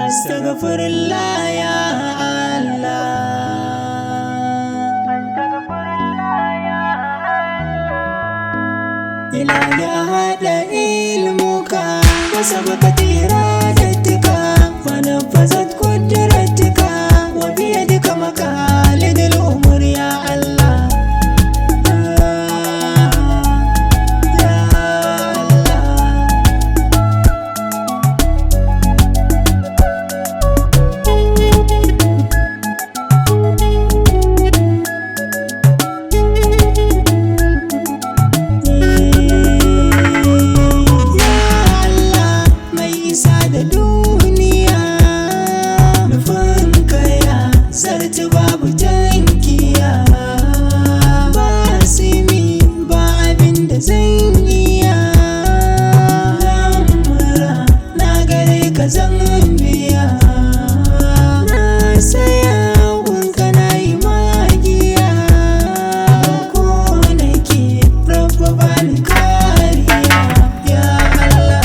Astaghfirullah ya Allah. Ila ya hada ilmuka wa sabaqat iradatika wa nafazat qudratika wa biyadika maqalidul umur ya Allah. Babu tankiya ba simi ba abin da zan iya lamura na gare ka zan biya na saya gunka na yi magiya ko nake rabba bani kariya ya Allah.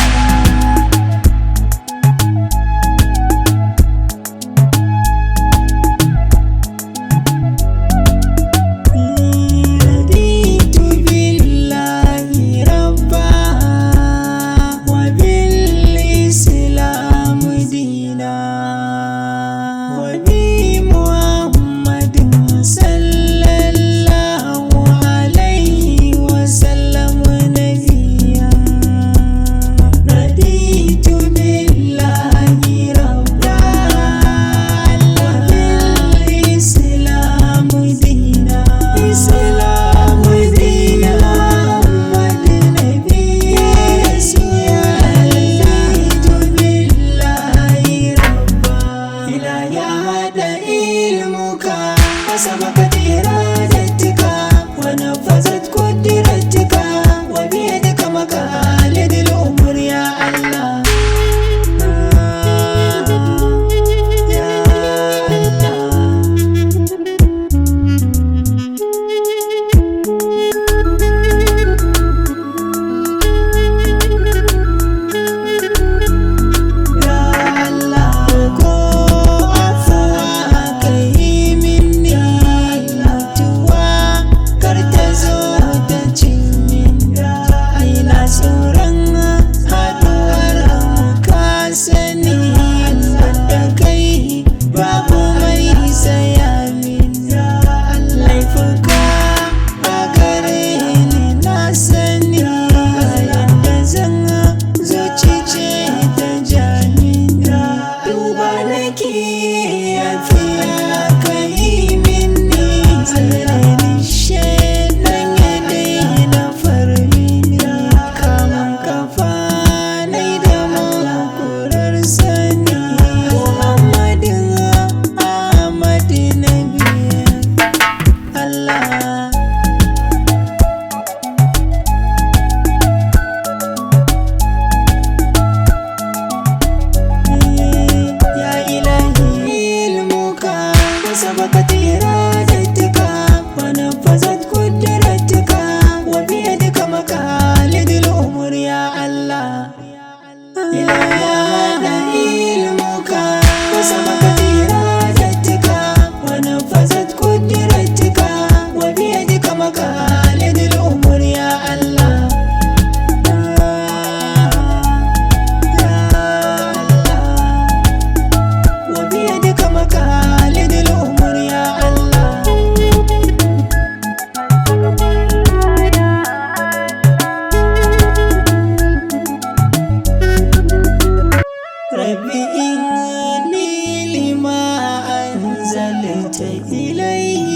سبقت إرادتك ونفذت قدرتك وبيدك مقاليد الأمور يا الله. يا سبقت إرادتك ونفذت قدرتك وبيدك مقاليد الأمور يا الله. إلى هذا علمك وسبقت إرادتك ونفذت قدرتك وبيدك مقاليد الأمور يا الله. وبيدك مقاليد الأمور يا الله. ربي إني لما أنزلت إلي